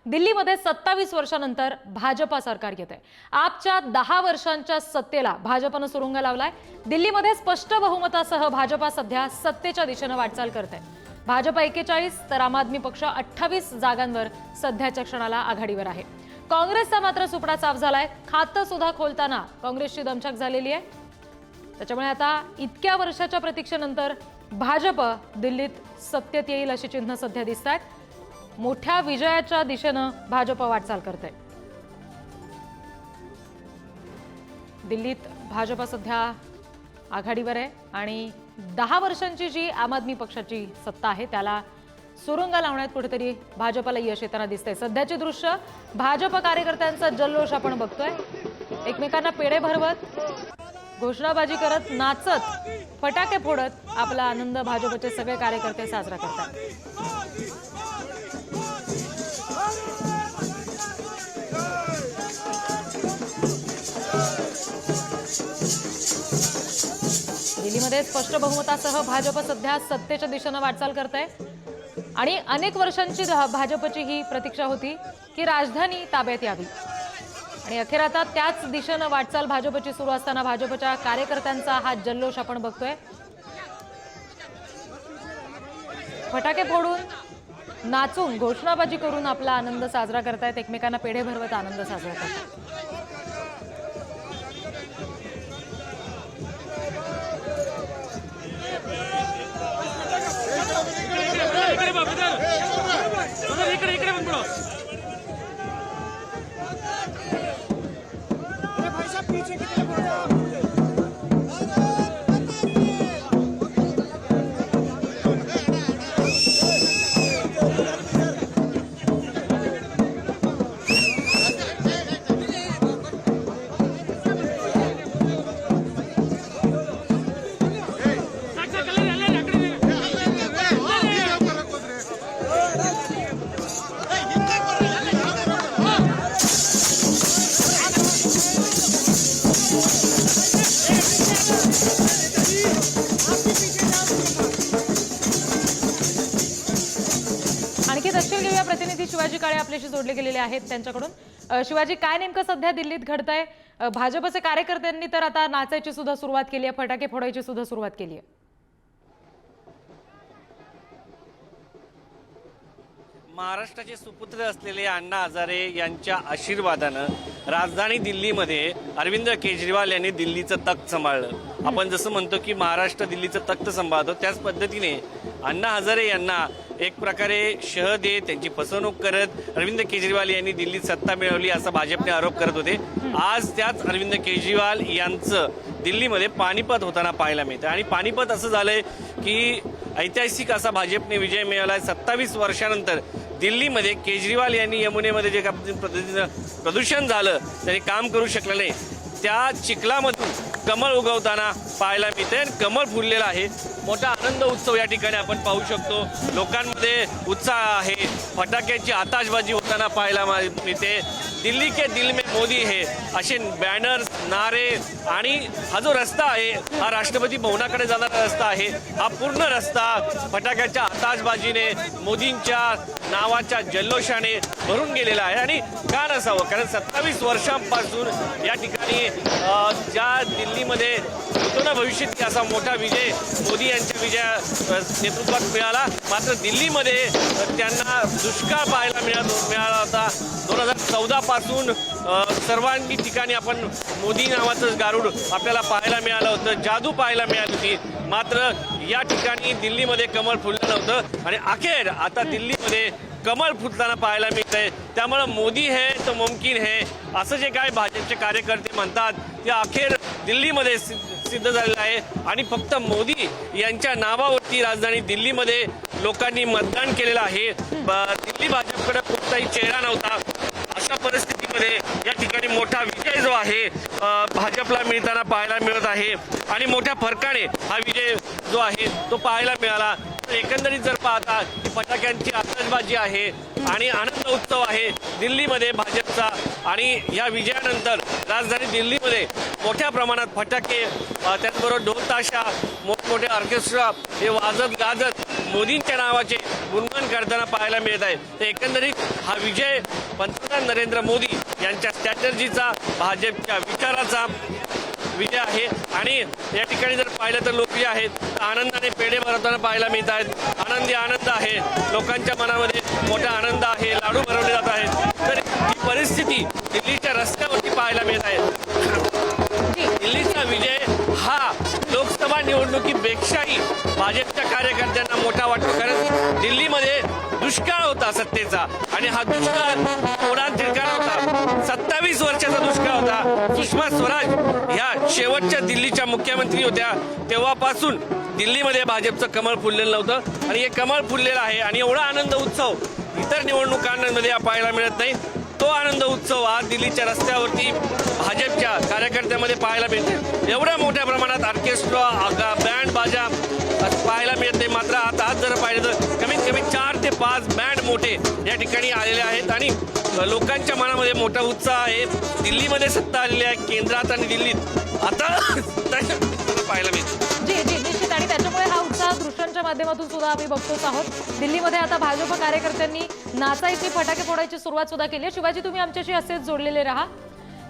दिल्लीमध्ये 27 वर्षांनंतर भाजपा सरकार येते। आपच्या 10 वर्षांच्या सत्तेला भाजपनं सुरुंग लावलाय। दिल्लीमध्ये स्पष्ट बहुमतासह भाजपा सध्या सत्तेच्या दिशेने वाटचाल करते। भाजप 41 तर आम आदमी पक्ष 28 जागांवर सध्याच्या क्षणाला आघाडीवर आहे। काँग्रेसचा मात्र सुपडा साफ झालाय। खातं सुद्धा खोलताना काँग्रेसची दमछाक झालेली आहे। त्याच्यामुळे आता इतक्या वर्षाच्या प्रतीक्षेनंतर भाजप दिल्लीत सत्तेत येईल अशी चिन्ह सध्या दिसतात। मोठ्या विजयाच्या दिशेने भाजप वाटचाल करते। दिल्लीत भाजप सध्या आघाडीवर आहे आणि 10 वर्षांची जी आम आदमी पक्षाची सत्ता आहे त्याला सुरुंग लावण्यात कुठेतरी भाजपला यश येताना दिसतंय। सध्याचे दृश्य भाजप कार्यकर्त्यांचा जल्लोष आपण बघतोय। एकमेकांना पेढे भरवत, घोषणाबाजी करत, नाचत, फटाके फोडत आपला आनंद भाजपचे सगळे कार्यकर्ते साजरा करतात। दिल्लीमध्ये स्पष्ट बहुमतासह भाजप सध्या सत्तेच्या दिशेने वाटचाल करते आणि अनेक वर्षांची भाजपची ही प्रतीक्षा होती की राजधानी ताब्यात यावी आणि अखेर आता त्याच दिशेने वाटचाल भाजपची सुरू असताना भाजपच्या कार्यकर्त्यांचा हा जल्लोष आपण बघतोय। फटाके फोडून, नाचून, घोषणाबाजी करून आपला आनंद साजरा करतायत। एकमेकांना पेढे भरवत आनंद साजरा करतात। आणखी तपशील घेऊया। प्रतिनिधी शिवाजी काळे आपल्याशी जोडले गेलेले आहेत त्यांच्याकडून। शिवाजी, काय नेमकं सध्या दिल्लीत घडतंय? भाजपचे कार्यकर्त्यांनी तर आता नाचायची सुद्धा सुरुवात केली आहे, फटाके फोडायची सुद्धा सुरुवात केली आहे। महाराष्ट्राचे सुपुत्र असलेले अण्णा हजारे यांच्या आशीर्वादानं राजधानी दिल्लीमध्ये अरविंद केजरीवाल यांनी दिल्लीचं तख्त सांभाळलं। आपण जसं म्हणतो की महाराष्ट्र दिल्लीचं तख्त सांभाळतो, त्याच पद्धतीने अण्णा हजारे यांना एक प्रकारे शह देत त्यांची फसवणूक करत अरविंद केजरीवाल यांनी दिल्लीत सत्ता मिळवली असा भाजपने आरोप करत होते। आज त्याच अरविंद केजरीवाल यांचं दिल्लीमध्ये पानिपत होताना पाहायला मिळतं आणि पानिपत असं झालंय की ऐतिहासिक असा भाजपने विजय मिळवलाय। 27 वर्षानंतर दिल्लीमध्ये केजरीवाल यांनी यमुनेमध्ये जे पद्धतीनं प्रदूषण झालं, त्यांनी काम करू शकलं नाही, त्या चिखलामधून कमळ उगवताना पाहायला मिळते आणि कमळ फुललेला आहे। मोठा आनंद उत्सव या ठिकाणी आपण पाहू शकतो। लोकांमध्ये उत्साह आहे, फटाक्याची आताशबाजी होताना पाहायला मिळते। दिल्ली के दिल में मोदी है असे बॅनर्स, नारे आणि हा जो रस्ता आहे हा राष्ट्रपती भवनाकडे जाणारा रस्ता आहे। हा पूर्ण रस्ता फटाक्याच्या आताशबाजीने, मोदींच्या नावाच्या जल्लोषाने भरून गेलेला आहे आणि का नसावं, कारण 27 वर्षांपासून या ठिकाणी ज्या दिल्लीमध्ये नूतन भविष्यात असा मोठा विजय मोदी यांच्या नेतृत्वात मिळाला, मात्र दिल्लीमध्ये त्यांना दुष्काळ पाहायला मिळाला होता। 2014 पासून सर्वांगी ठिकाणी आपण मोदी नावाचं गारुड आपल्याला पाहायला मिळालं होतं, जादू पाहायला मिळाली होती, मात्र या ठिकाणी दिल्लीमध्ये कमळ फुललं नव्हतं आणि अखेर आता दिल्लीमध्ये कमळ फुटताना पाहायला मिळतंय। त्यामुळे मोदी है तो मुमकिन है असं जे काय भाजपचे कार्यकर्ते म्हणतात ते अखेर दिल्लीमध्ये सिद्ध झालेलं आहे आणि फक्त मोदी यांच्या नावावरती राजधानी दिल्लीमध्ये लोकांनी मतदान केलेलं आहे। दिल्ली भाजपकडे कोणताही चेहरा नव्हता। अशा परिस्थितीमध्ये या ठिकाणी मोठा विजय जो आहे भाजपला मिळताना पाहायला मिळत आहे आणि मोठ्या फरकाने हा विजय जो आहे तो पाहायला मिळाला। एकंदरीत जर पाहता फटाक्यांची आतषबाजी आहे आणि आनंद उत्सव आहे दिल्लीमध्ये भाजपचा आणि या विजयानंतर राजधानी दिल्लीमध्ये मोठ्या प्रमाणात फटाके त्याचबरोबर ढोल ताशा मोठमोठे ऑर्केस्ट्रा हे वाजत गाजत मोदींच्या नावाचे गुणगान करताना पाहायला मिळत आहे. तर एकंदरीत हा विजय पंतप्रधान नरेंद्र मोदी यांच्या स्ट्रॅटर्जीचा, भाजपच्या विचाराचा विजय आहे. आणि या ठिकाणी जर पाहिलं तर लोक जे आहेत आनंदाने पेढे भरवताना पाहायला मिळत आहेत. आनंदी आनंद आहे, लोकांच्या मनामध्ये मोठा आनंद आहे, लाडू भरवले जात आहेत. तर ही परिस्थिती दिल्लीच्या रस्त्यावरती पाहायला मिळत आहे. दिल्लीचा विजय हा लोकसभा निवडणुकीपेक्षाही भाजपच्या कार्यकर्त्यांना मोठा वाटतो, कारण दिल्लीमध्ये दुष्काळ होता सत्तेचा आणि हा दुष्काळ ओढान ठिकाणा होता. 27 वर्षाचा दुष्काळ होता. सुषमा स्वराज ह्या शेवटच्या दिल्लीच्या मुख्यमंत्री होत्या, तेव्हापासून दिल्लीमध्ये भाजपचं कमळ फुललेलं नव्हतं आणि हे कमळ फुललेलं आहे. आणि एवढा आनंद उत्सव इतर निवडणुकांमध्ये पाहायला मिळत नाही. तो आनंद उत्सव आज दिल्लीच्या रस्त्यावरती भाजपच्या कार्यकर्त्यांमध्ये पाहायला मिळते. एवढ्या मोठ्या प्रमाणात ऑर्केस्ट्रा, बँड बाजा पाहायला मिळत नाही. मात्र आता आज जर पाहिलं तर कमीत कमी 4 ते 5 बँड मोठे या ठिकाणी आलेले आहेत आणि लोकांच्या मनामध्ये मोठा उत्साह आहे. दिल्लीमध्ये सत्ता आलेली आहे, केंद्रात आणि दिल्लीत आता पाहायला मिळते. जी निश्चित. आणि त्याच्यामुळे हा उत्साह दृश्यांच्या माध्यमातून सुद्धा आम्ही बघतोच आहोत. दिल्लीमध्ये आता भाजप कार्यकर्त्यांनी नाचायची, फटाके फोडायची सुरुवात सुद्धा केली आहे. शिवाजी, तुम्ही आमच्याशी असेच जोडलेले राहा.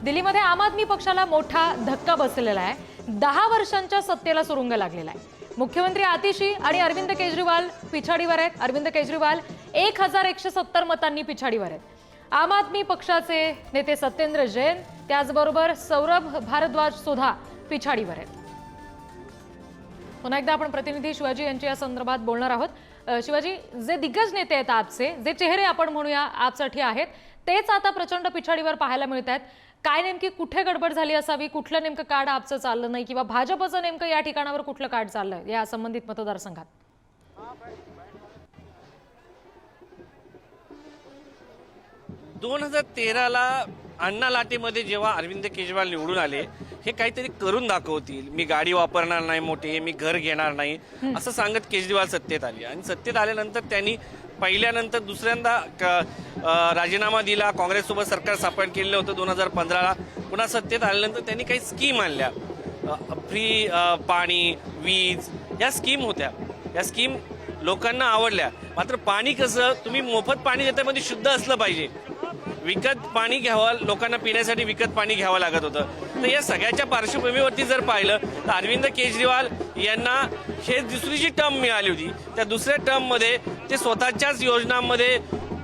दिल्लीमध्ये आम आदमी पक्षाला मोठा धक्का बसलेला आहे. 10 वर्षांच्या सत्तेला सुरुंग लागलेला आहे. मुख्यमंत्री आतिशी आणि अरविंद केजरीवाल पिछाडीवर आहेत. अरविंद केजरीवाल 1170 मतांनी पिछाडीवर आहेत. आम आदमी पक्षाचे नेते सत्येंद्र जैन, त्याचबरोबर सौरभ भारद्वाज सुद्धा पिछाडीवर आहेत. पुन्हा एकदा आपण प्रतिनिधी शिवाजी यांची या संदर्भात बोलणार आहोत. शिवाजी, जे दिग्गज नेते आहेत आपचे, जे चेहरे आपण म्हणूया आपसाठी आहेत, तेच आता प्रचंड पिछाडीवर पाहायला मिळत आहेत. काय नेमकी कुठे गडबड झाली असावी, कुठलं नेमकं कार्ड आपचं चाललं नाही, किंवा भाजपचं नेमकं या ठिकाणावर कुठलं कार्ड चाललंय या संबंधित मतदारसंघात? 2013ला अण्णा लाटेमध्ये जेव्हा अरविंद केजरीवाल निवडून आले, हे काहीतरी करून दाखवतील, मी गाडी वापरणार नाही मोठे, मी घर घेणार नाही असं सांगत केजरीवाल सत्तेत आले. आणि सत्तेत आल्यानंतर त्यांनी पहिल्यानंतर दुसऱ्यांदा राजीनामा दिला. काँग्रेससोबत सरकार स्थापन केलेलं होतं 2015ला. पुन्हा सत्तेत आल्यानंतर त्यांनी काही स्कीम आणल्या, फ्री पाणी, वीज, या स्कीम होत्या. या स्कीम लोकांना आवडल्या. मात्र पाणी कसं, तुम्ही मोफत पाणी देतामध्ये शुद्ध असलं पाहिजे. विकत पाणी घ्यावं, लोकांना पिण्यासाठी विकत पाणी घ्यावं लागत होतं. तर या सगळ्याच्या पार्श्वभूमीवरती जर पाहिलं तर अरविंद केजरीवाल यांना हे दुसरी जी टर्म मिळाली होती, त्या दुसऱ्या टर्ममध्ये ते स्वतःच्याच योजनांमध्ये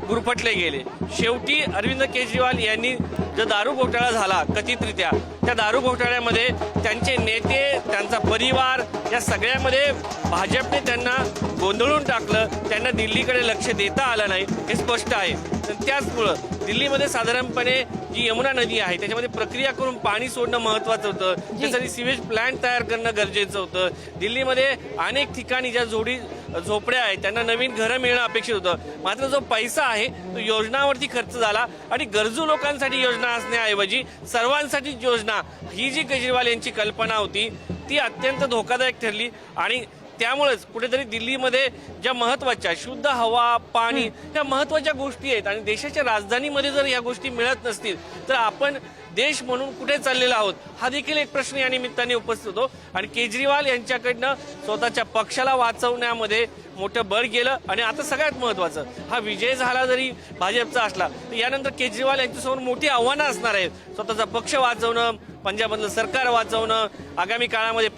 गुरफटले गेले. शेवटी अरविंद केजरीवाल यांनी जो दारू घोटाळा झाला कथितरित्या, त्या दारू घोटाळ्यामध्ये त्यांचे नेते, त्यांचा परिवार, या सगळ्यामध्ये भाजपने त्यांना गोंधळून टाकलं. त्यांना दिल्लीकडे लक्ष देता आलं नाही, हे स्पष्ट आहे. तर त्याचमुळं दिल्लीमध्ये साधारणपणे जी यमुना नदी आहे त्याच्यामध्ये प्रक्रिया करून पाणी सोडणं महत्वाचं होतं. त्यासाठी सिवेज प्लांट तयार करणं गरजेचं होतं. दिल्लीमध्ये अनेक ठिकाणी ज्या झोपड्या आहेत त्यांना नवीन घरं मिळणं अपेक्षित होतं. मात्र जो पैसा आहे तो योजनावरती खर्च झाला आणि गरजू लोकांसाठी योजना असण्याऐवजी सर्वांसाठी योजना, ही जी केजरीवाल यांची कल्पना होती ती अत्यंत धोकादायक ठरली. आणि त्यामुळेच कुठेतरी दिल्लीमध्ये ज्या महत्वाच्या शुद्ध हवा, पाणी, ह्या महत्वाच्या गोष्टी आहेत आणि देशाच्या राजधानीमध्ये जर या गोष्टी मिळत नसतील तर आपण देश म्हणून कुठे चाललेलो आहोत, हा देखील एक प्रश्न या निमित्ताने उपस्थित होतो. आणि केजरीवाल यांच्याकडनं स्वतःच्या पक्षाला वाचवण्यामध्ये मोठं बळ गेलं. आणि आता सगळ्यात महत्वाचं, हा विजय झाला जरी भाजपचा असला तर यानंतर केजरीवाल यांच्यासमोर मोठी आव्हानं असणार आहेत. स्वतःचा पक्ष वाचवणं, पंजाबमधलं सरकार वाचवणं, आगामी काळामध्ये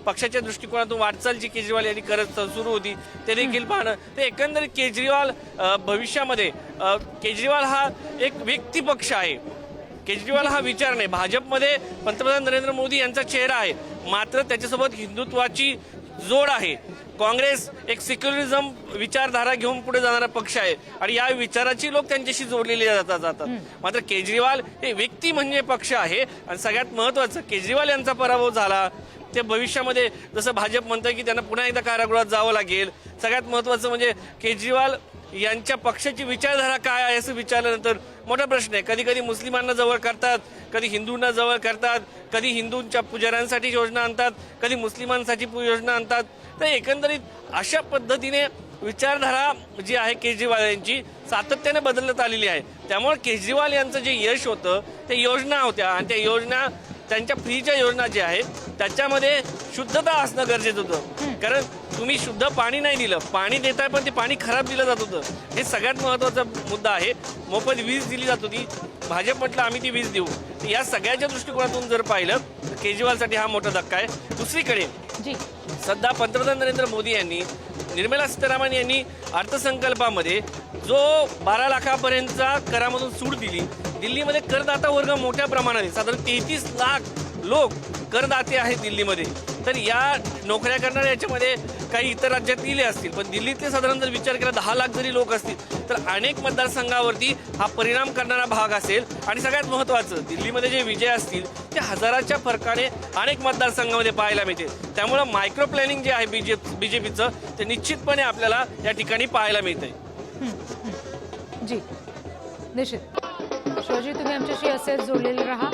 पक्षाच्या दृष्टिकोनातून वाटचाल जी केजरीवाल यांनी करत सुरू होती ते देखील पाहणं. तर एकंदरीत केजरीवाल भविष्यामध्ये, केजरीवाल हा एक व्यक्ती पक्ष आहे. केजरीवाल हा विचार नाही. भाजपमध्ये पंतप्रधान नरेंद्र मोदी यांचा चेहरा आहे, मात्र त्याच्यासोबत हिंदुत्वाची जोड आहे. काँग्रेस एक सेक्युलरिझम विचारधारा घेऊन पुढे जाणारा पक्ष आहे आणि या विचाराची लोक त्यांच्याशी जोडलेले जातात. मात्र केजरीवाल हे व्यक्ती म्हणजे पक्ष आहे. आणि सगळ्यात महत्वाचं, केजरीवाल यांचा पराभव झाला ते भविष्यामध्ये जसं भाजप म्हणतं की त्यांना पुन्हा एकदा कारागृहात जावं लागेल. सगळ्यात महत्वाचं म्हणजे केजरीवाल यांच्या पक्षाची विचारधारा काय आहे असं विचारल्यानंतर मोठा प्रश्न आहे. कधी कधी मुस्लिमांना जवळ करतात, कधी हिंदूंना जवळ करतात, कधी हिंदूंच्या पुजाऱ्यांसाठी योजना आणतात, कधी मुस्लिमांसाठी योजना आणतात. तर एकंदरीत अशा पद्धतीने विचारधारा जी आहे केजरीवाल यांची सातत्याने बदलत आलेली आहे. त्यामुळे केजरीवाल यांचं जे यश होतं ते योजना होत्या आणि त्या योजना, त्यांच्या फ्रीच्या योजना ज्या आहेत त्याच्यामध्ये शुद्धता असणं गरजेचं होतं. कारण तुम्ही शुद्ध पाणी नाही दिलं, पाणी देताय पण ते पाणी खराब दिलं जात होतं. हे सगळ्यात महत्त्वाचा मुद्दा आहे. मोफत वीज दिली जात होती, भाजप म्हटलं आम्ही ती वीज देऊ. तर या सगळ्याच्या दृष्टिकोनातून जर पाहिलं तर केजरीवालसाठी हा मोठा धक्का आहे. दुसरीकडे जी सध्या पंतप्रधान नरेंद्र मोदी यांनी, निर्मला सीतारामन यांनी अर्थसंकल्पामध्ये जो 12 लाखापर्यंतचा करामधून सूट दिली. दिल्लीमध्ये करदाता वर्ग मोठ्या प्रमाणात आहे, साधारण 33 लाख लोक करदाते आहेत दिल्लीमध्ये. तर या नोकऱ्या करणाऱ्या याच्यामध्ये काही इतर राज्यातले असतील, पण दिल्लीतले साधारण जर विचार केला 10 लाख जरी लोक असतील तर अनेक मतदारसंघावरती हा परिणाम करणारा भाग असेल. आणि सगळ्यात महत्त्वाचं, दिल्लीमध्ये जे विजय असतील ते हजाराच्या फरकाने अनेक मतदारसंघामध्ये पाहायला मिळते. त्यामुळं मायक्रो प्लॅनिंग जे आहे बीजेपीचं ते निश्चितपणे आपल्याला या ठिकाणी पाहायला मिळतंय. जी निश्चित. शिवाजी, तुम्ही आमच्याशी असेच जोडलेले राहा.